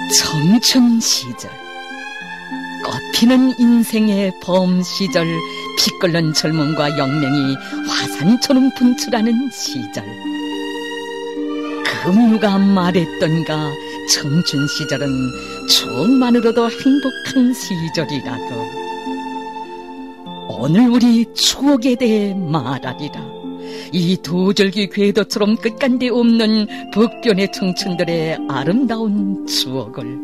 청춘 시절, 꽃피는 인생의 봄 시절, 피 끓는 젊음과 영맹이 화산처럼 분출하는 시절. 그 누가 말했던가 청춘 시절은 추억만으로도 행복한 시절이라고. 오늘 우리 추억에 대해 말하리라. 이 두 줄기 궤도처럼 끝간데 없는 북변의 청춘들의 아름다운 추억을,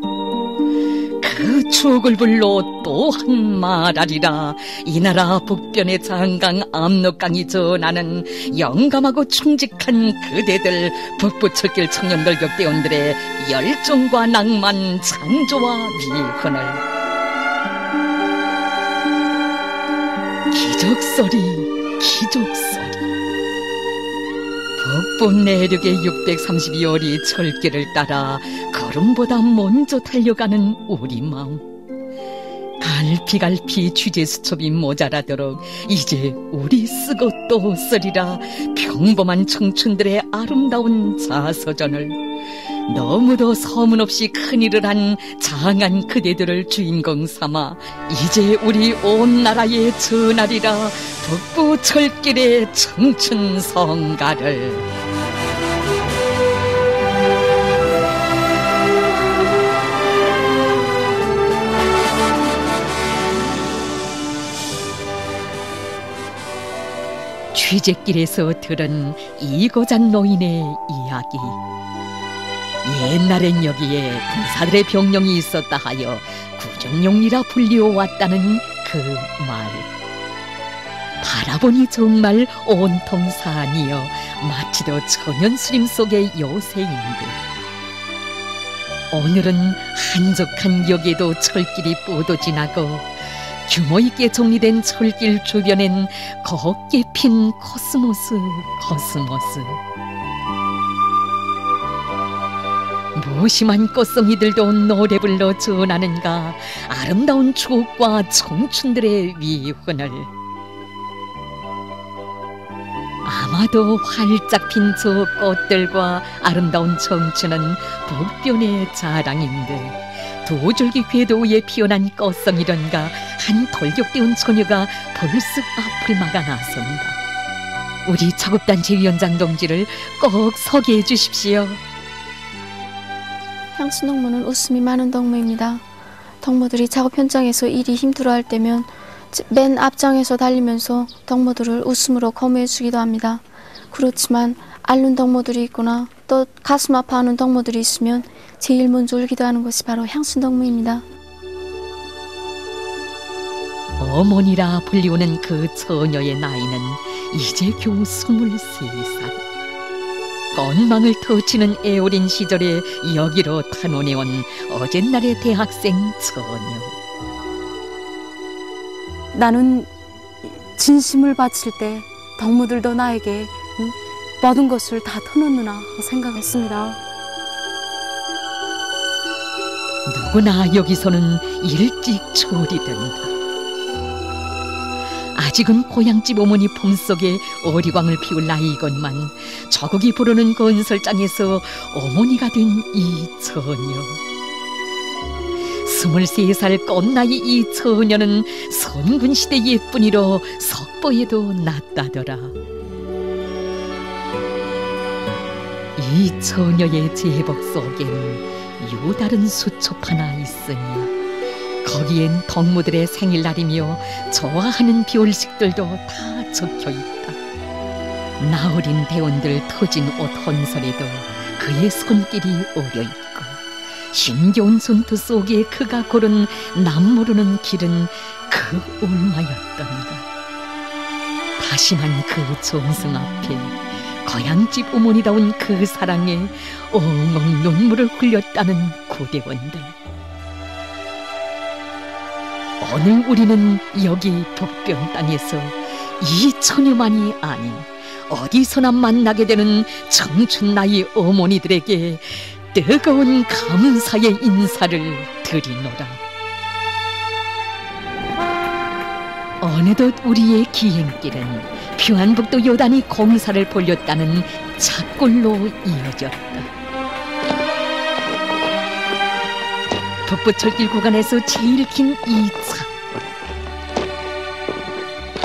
그 추억을 불러 또한 말하리라. 이 나라 북변의 장강 압록강이 전하는 영감하고 충직한 그대들, 북부철길 청년들 격대원들의 열정과 낭만, 창조와 미훈을. 기적소리, 기적소리. 북부 내륙의 632월이 철길을 따라 걸음보다 먼저 달려가는 우리 마음. 갈피갈피 취재수첩이 모자라도록 이제 우리 쓰고 또 쓰리라. 평범한 청춘들의 아름다운 자서전을, 너무도 서문없이 큰일을 한 장한 그대들을 주인공 삼아 이제 우리 온 나라에 전하리라. 북부 철길의 청춘 성가를. 취재길에서 들은 이고잔 노인의 이야기. 옛날엔 여기에 군사들의 병령이 있었다 하여 구정용이라 불리워왔다는 그 말. 바라보니 정말 온통 산이여 마치도 천연수림 속의 요새인 듯. 오늘은 한적한 여기에도 철길이 뻗어지나고 규모 있게 정리된 철길 주변엔 곱게 핀 코스모스, 코스모스. 무심한 꽃송이들도 노래 불러 전하는가 아름다운 추억과 청춘들의 위훈을. 아마도 활짝 핀 저 꽃들과 아름다운 청춘은 북변의 자랑인 듯. 두 줄기 궤도 위에 피어난 꽃송이던가 한 돌격대운 처녀가 불쑥 앞을 막아 나섭니다. 우리 작업단체 위원장 동지를 꼭 소개해 주십시오. 향수동무는 웃음이 많은 동무입니다. 동무들이 작업 현장에서 일이 힘들어할 때면 맨 앞장에서 달리면서 동무들을 웃음으로 거무해주기도 합니다. 그렇지만 앓는 동무들이 있거나 또 가슴 아파하는 동무들이 있으면 제일 먼저 울기도 하는 것이 바로 향순동무입니다. 어머니라 불리우는 그 처녀의 나이는 이제 겨우 23살. 꽃망을 터치는 애어린 시절에 여기로 탄원해온 어젯날의 대학생 처녀. 나는 진심을 바칠 때 동무들도 나에게 모든 것을 다 터놓느나 생각했습니다. 누구나 여기서는 일찍 초리된다. 아직은 고향집 어머니 품속에 어리광을 피울 나이건만 저국이 부르는 건설장에서 어머니가 된 이 처녀. 23살 꽃나이 이 처녀는 선군시대 예쁜이로 석보에도 낫다더라. 이 처녀의 제복 속엔 유다른 수첩 하나 있으니 거기엔 동무들의 생일날이며 좋아하는 별식들도 다 적혀있다. 나어린 대원들 터진 옷 혼설에도 그의 손길이 어려있고 힘겨운 손투 속에 그가 고른 남모르는 길은 그 얼마였던가. 다심한 그 정성 앞에 고향집 어머니다운 그 사랑에 엉엉 눈물을 흘렸다는 구대원들. 오늘 우리는 여기 북변 땅에서 이 처녀만이 아닌 어디서나 만나게 되는 청춘 나이 어머니들에게 뜨거운 감사의 인사를 드리노라. 어느덧 우리의 기행길은 평안북도 요단이 공사를 벌였다는 착골로 이어졌다. 북부철길 구간에서 제일 긴 이 차.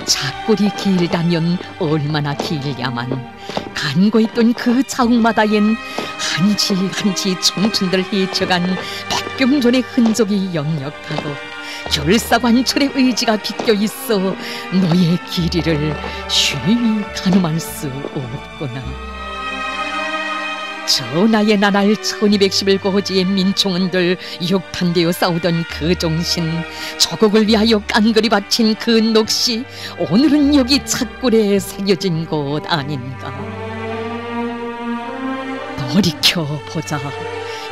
차골이 길다면 얼마나 길야만 간고있던 그 자욱마다엔 한치 청춘들 헤쳐간 백경존의 흔적이 역력하고 결사관철의 의지가 비껴있어 너의 길이를 쉬이 가늠할 수 없구나. 전하의 나날 1211고지의 민총원들 육탄되어 싸우던 그 정신, 조국을 위하여 깡그리 바친 그 녹시, 오늘은 여기 착골에 새겨진 곳 아닌가. 돌이켜보자.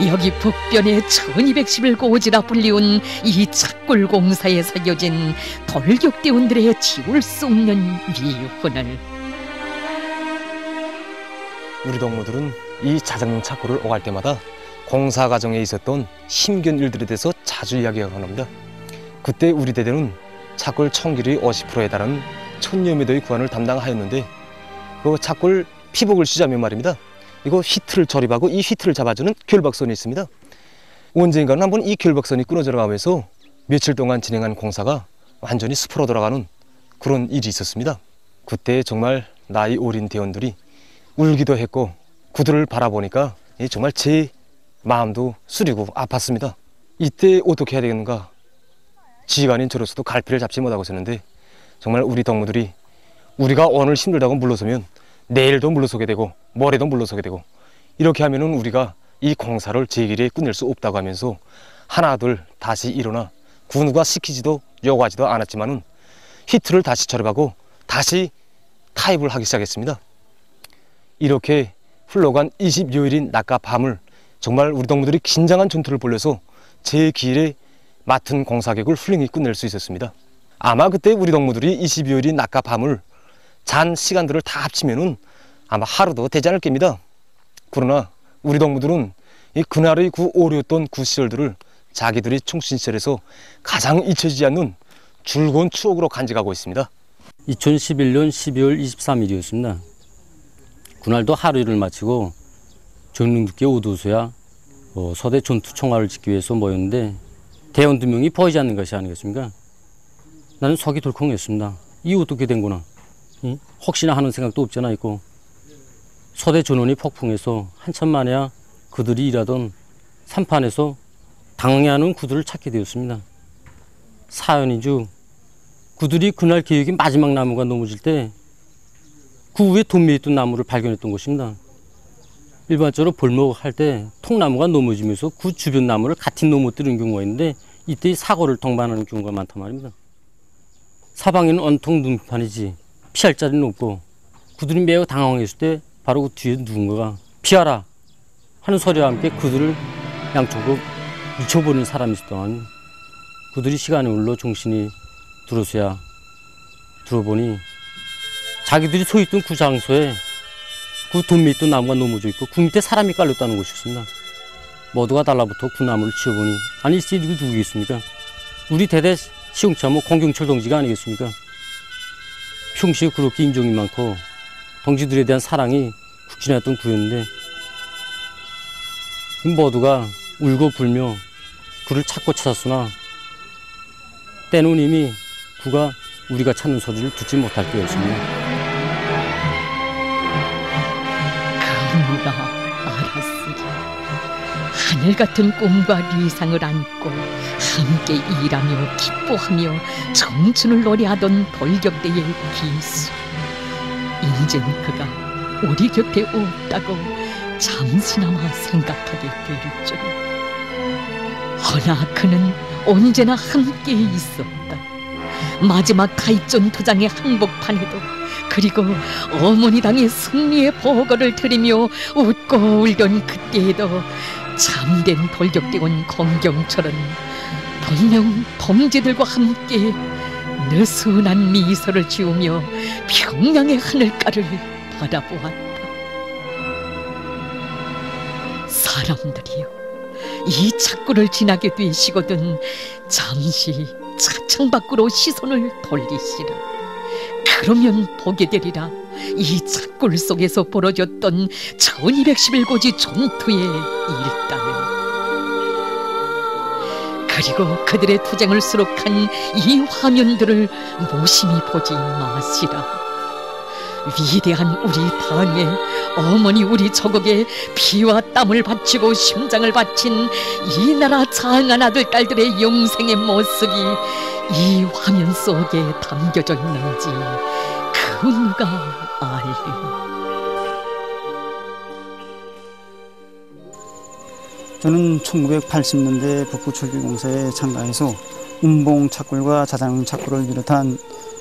여기 북변의 1211고지라 불리운 이 착골 공사에 새겨진 돌격대원들의 지울 수 없는 미훈을. 우리 동무들은 이 자작릉 착골을 오갈 때마다 공사 과정에 있었던 힘겨운 일들에 대해서 자주 이야기하곤 합니다. 그때 우리 대대는 착골 총길의 50%에 달하는 1000여 미터의 구간을 담당하였는데, 그 착골 피복을 쉬자면 말입니다. 이거 휘트를 조립하고 이 휘트를 잡아주는 결박선이 있습니다. 언젠가는 한번 이 결박선이 끊어져 가면서 며칠 동안 진행한 공사가 완전히 숲으로 돌아가는 그런 일이 있었습니다. 그때 정말 나이 어린 대원들이 울기도 했고 구두를 바라보니까 정말 제 마음도 쓰리고 아팠습니다. 이때 어떻게 해야 되겠는가? 지휘관인 저로서도 갈피를 잡지 못하고 있었는데, 정말 우리 동무들이 우리가 오늘 힘들다고 물러서면 내일도 물러서게 되고 모레도 물러서게 되고, 이렇게 하면은 우리가 이 공사를 제 길에 끝낼 수 없다고 하면서 하나둘 다시 일어나 군우가 시키지도 요구하지도 않았지만은 히트를 다시 조립하고 다시 타입을 하기 시작했습니다. 이렇게 흘러간 20여일인 낮과 밤을 정말 우리 동무들이 긴장한 전투를 벌여서 제 길에 맡은 공사객을 훌륭히 끝낼 수 있었습니다. 아마 그때 우리 동무들이 20여일인 낮과 밤을 잔 시간들을 다 합치면은 아마 하루도 되지 않을 겁니다. 그러나 우리 동무들은 이 그날의 그 어려웠던 그 시절들을 자기들이 총신시절에서 가장 잊혀지지 않는 즐거운 추억으로 간직하고 있습니다. 2011년 12월 23일이었습니다. 그날도 하루 일을 마치고 정릉주께 오도소야 서대 전투 총알을 짓기 위해서 모였는데 대원 2명이 보이지 않는 것이 아니겠습니까? 나는 속이 덜컹했습니다. 이 어떻게 된 거나? 혹시나 하는 생각도 없잖아 있고, 서대 전원이 폭풍해서 한참 만에야 그들이 일하던 산판에서 당해하는 그들을 찾게 되었습니다. 사연인즉 그들이 그날 계획이 마지막 나무가 넘어질 때 그 위에 돈매에 있던 나무를 발견했던 것입니다. 일반적으로 벌목할 때 통나무가 넘어지면서 그 주변 나무를 같이 넘어뜨리는 경우가 있는데, 이때 사고를 동반하는 경우가 많단 말입니다. 사방에는 온통 눈판이지 피할 자리는 없고, 그들이 매우 당황했을 때 바로 그 뒤에 누군가가 피하라 하는 소리와 함께 그들을 양쪽으로 미쳐버리는 사람이 있었더니, 그들이 시간이 흘러 정신이 들어서야 들어보니 자기들이 서 있던 그 장소에 그 돈매 있던 나무가 넘어져 있고 그 밑에 사람이 깔렸다는 것이었습니다. 모두가 달라붙어 그 나무를 치워보니, 아니 이게 누구겠습니까? 우리 대대 시흥참모 공경철 동지가 아니겠습니까? 평시에 그렇게 인정이 많고 동지들에 대한 사랑이 국진했던 구였는데, 모두가 울고 불며 그를 찾고 찾았으나 때는 이미 그가 우리가 찾는 소리를 듣지 못할 때였습니다. 누가 알았으리. 하늘 같은 꿈과 리상을 안고 함께 일하며 기뻐하며 청춘을 노래하던 돌격대의 기수. 이젠 그가 우리 곁에 없다고 잠시나마 생각하게 될 줄. 허나 그는 언제나 함께 있었다. 마지막 타입전투장의 항복판에도, 그리고 어머니당의 승리의 보고를 들으며 웃고 울던 그때에도 참된 돌격대원 공경철은 분명 동지들과 함께 느슨한 미소를 지으며 평양의 하늘가를 바라보았다. 사람들이여, 이 착골을 지나게 되시거든 잠시 차창 밖으로 시선을 돌리시라. 그러면 보게 되리라. 이 착골 속에서 벌어졌던 1211고지 전투의 일당을. 그리고 그들의 투쟁을 수록한 이 화면들을 무심히 보지 마시라. 위대한 우리 당에, 어머니 우리 조국에 피와 땀을 바치고 심장을 바친 이 나라 장한 아들 딸들의 영생의 모습이 이 화면 속에 담겨져 있는지 그 누가 알리. 저는 1980년대 북부철길공사에 참가해서 운봉 착골과 자장 착골을 비롯한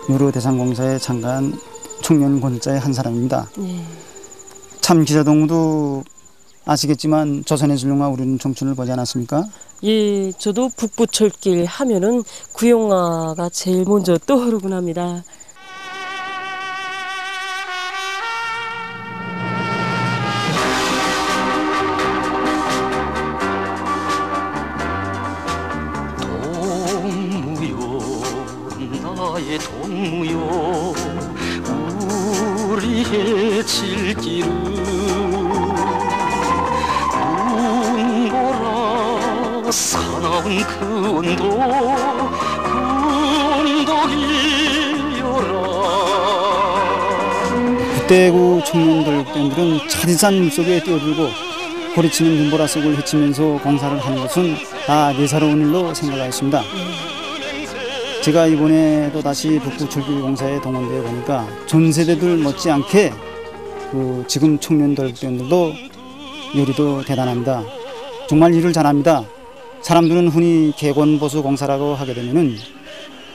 여러 대상 공사에 참가한 청년 권자의 한 사람입니다. 참 기자동무도 아시겠지만 조선의 진룡아 우리는 청춘을 보지 않았습니까? 예, 저도 북부철길 하면은 그 영화가 제일 먼저 떠오르곤 합니다. 나의 동무여 우리의 질길은 눈보라 사나운 그 언덕이여라. 그때 그 청년들은 차디찬 물속에 뛰어들고 고리치는 눈보라 속을 헤치면서 공사를 하는 것은 다 예사로운 일로 생각하였습니다. 제가 이번에도 다시 북부철길공사에 동원되어 보니까 전 세대들 못지않게 지금 청년들도 요리도 대단합니다. 정말 일을 잘합니다. 사람들은 흔히 개건보수 공사라고 하게 되면은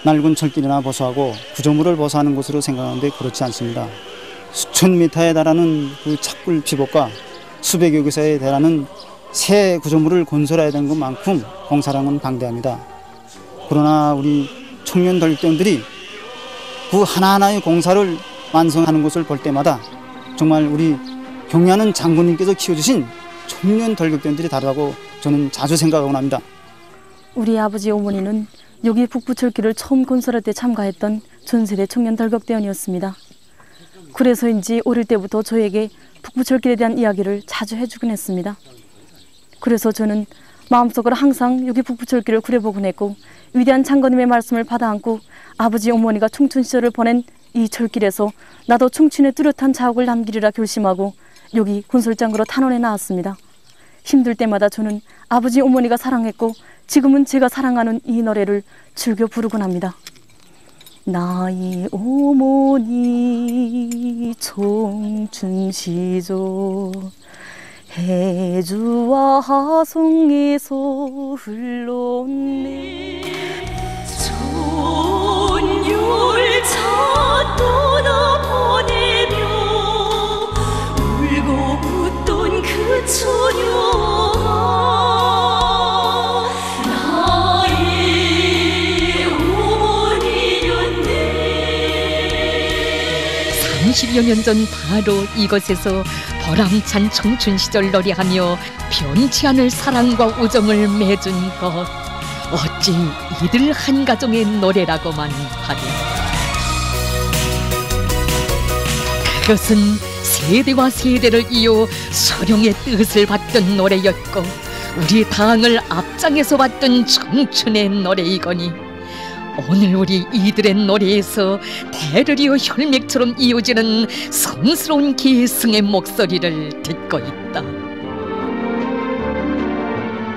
낡은 철길이나 보수하고 구조물을 보수하는 곳으로 생각하는데 그렇지 않습니다. 수천 미터에 달하는 그 착굴 피복과 수백여 개소에 달하는 새 구조물을 건설해야 되는 것만큼 공사량은 방대합니다. 그러나 우리 청년 덜격대원들이 그 하나하나의 공사를 완성하는 것을 볼 때마다 정말 우리 경례하는 장군님께서 키워주신 청년 덜격대원들이 다르다고 저는 자주 생각하곤 합니다. 우리 아버지 어머니는 여기 북부철길을 처음 건설할 때 참가했던 전세대 청년 덜격대원이었습니다. 그래서인지 어릴 때부터 저에게 북부철길에 대한 이야기를 자주 해주곤 했습니다. 그래서 저는 마음속으로 항상 여기 북부철길을 그려보곤 했고 위대한 장군님의 말씀을 받아안고 아버지 어머니가 청춘 시절을 보낸 이 철길에서 나도 청춘의 뚜렷한 자국을 남기리라 결심하고 여기 건설장으로 탄원해 나왔습니다. 힘들 때마다 저는 아버지 어머니가 사랑했고 지금은 제가 사랑하는 이 노래를 즐겨 부르곤 합니다. 나의 어머니 청춘 시절 해주와 하송에서 흘러내 전율차 떠나보내며 울고 웃던 그 처녀가 나의 어머니였네. 30여 년 전 바로 이곳에서 보람찬 청춘 시절 노래하며 변치 않을 사랑과 우정을 맺은 것, 어찌 이들 한 가정의 노래라고만 하리. 그것은 세대와 세대를 이어 소령의 뜻을 받던 노래였고 우리 당을 앞장에서 받던 청춘의 노래이거니 오늘 우리 이들의 노래에서 대를 이어 혈맥처럼 이어지는 성스러운 계승의 목소리를 듣고 있다.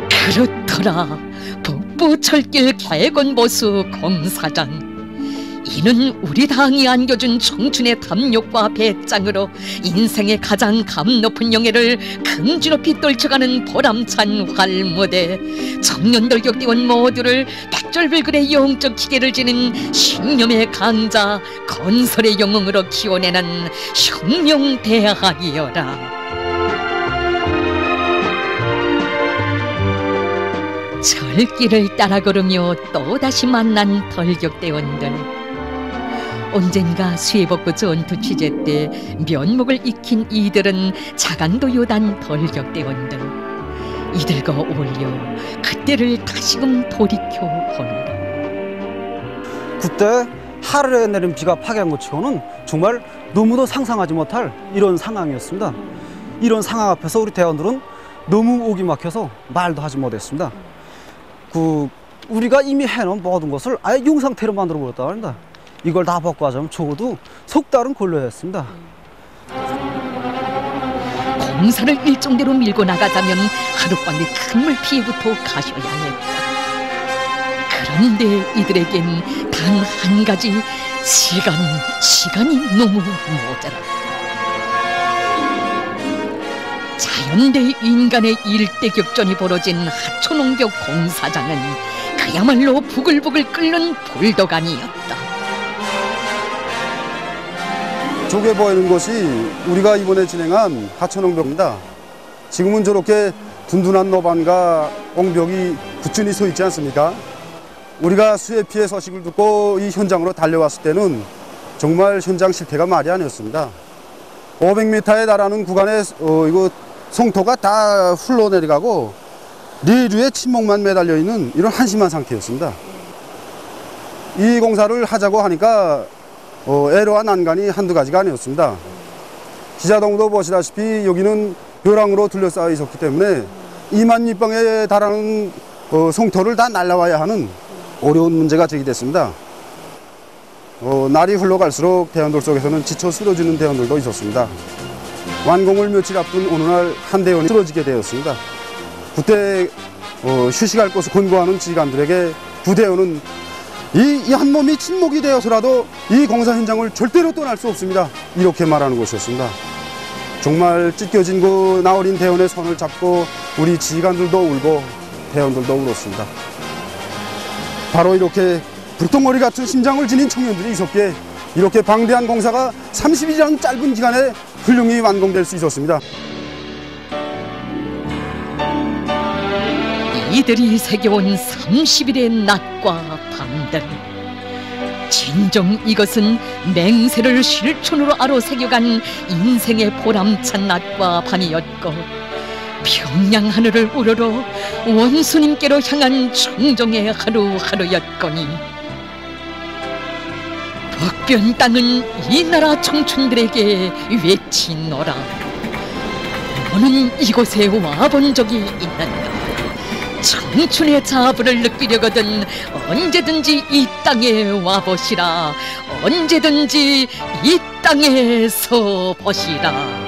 그렇더라. 북부철길 개건보수 공사장. 이는 우리 당이 안겨준 청춘의 담력과 배짱으로 인생의 가장 감 높은 영예를 긍지 높이 떨쳐가는 보람찬 활무대. 청년돌격대원 모두를 백절불굴의 영적 기계를 지닌 신념의 강자, 건설의 영웅으로 키워내는 혁명대학이여라. 철길을 따라 걸으며 또다시 만난 돌격대원들. 언젠가 수해복구 전투 취재 때 면목을 익힌 이들은 자강도 요단 돌격대원들. 이들과 어울려 그때를 다시금 돌이켜보노라. 그때 하루에 내린 비가 파괴한 것 치고는 정말 너무도 상상하지 못할 이런 상황이었습니다. 이런 상황 앞에서 우리 대원들은 너무 옥이 막혀서 말도 하지 못했습니다. 그 우리가 이미 해놓은 모든 것을 아예 융상태로 만들어 버렸다고 합니다. 이걸 다 벗고 하자면 적어도 석 달은 걸려야 했습니다. 공사를 일정대로 밀고 나가자면 하루빨리 큰 물 피해부터 가셔야 했다. 그런데 이들에겐 단 한 가지 시간이 너무 모자랐다. 자연 대 인간의 일대격전이 벌어진 하초농벽 공사장은 그야말로 부글부글 끓는 볼더간이었다. 저게 보이는 것이 우리가 이번에 진행한 하천옹벽입니다. 지금은 저렇게 둔둔한 노반과 옹벽이 굳건히 서 있지 않습니까? 우리가 수해 피해 소식을 듣고 이 현장으로 달려왔을 때는 정말 현장 실태가 말이 아니었습니다. 500m에 달하는 구간에 이거 성토가 다 흘러내려가고 내류에 침목만 매달려 있는 이런 한심한 상태였습니다. 이 공사를 하자고 하니까 애로와 난간이 한두 가지가 아니었습니다. 기자동도 보시다시피 여기는 벼랑으로 둘러싸여 있었기 때문에 2만立方에 달하는 성토를 다 날라와야 하는 어려운 문제가 제기됐습니다. 날이 흘러갈수록 대원들 속에서는 지쳐 쓰러지는 대원들도 있었습니다. 완공을 며칠 앞둔 어느 날 한 대원이 쓰러지게 되었습니다. 그때 휴식할 곳을 권고하는 지휘관들에게 두 대원은 이 한 몸이 침묵이 되어서라도 이 공사 현장을 절대로 떠날 수 없습니다. 이렇게 말하는 것이었습니다. 정말 찢겨진 그 나어린 대원의 손을 잡고 우리 지휘관들도 울고 대원들도 울었습니다. 바로 이렇게 불덩어리 같은 심장을 지닌 청년들이 있었기에 이렇게 방대한 공사가 30일이라는 짧은 기간에 훌륭히 완공될 수 있었습니다. 이들이 새겨온 30일의 낮과 밤들. 진정 이것은 맹세를 실천으로 아로 새겨간 인생의 보람찬 낮과 밤이었고 평양 하늘을 우러러 원수님께로 향한 청정의 하루하루였거니 북변 땅은 이 나라 청춘들에게 외치노라. 너는 이곳에 와본 적이 있는가? 청춘의 자부를 느끼려거든 언제든지 이 땅에 와보시라. 언제든지 이 땅에 서보시라.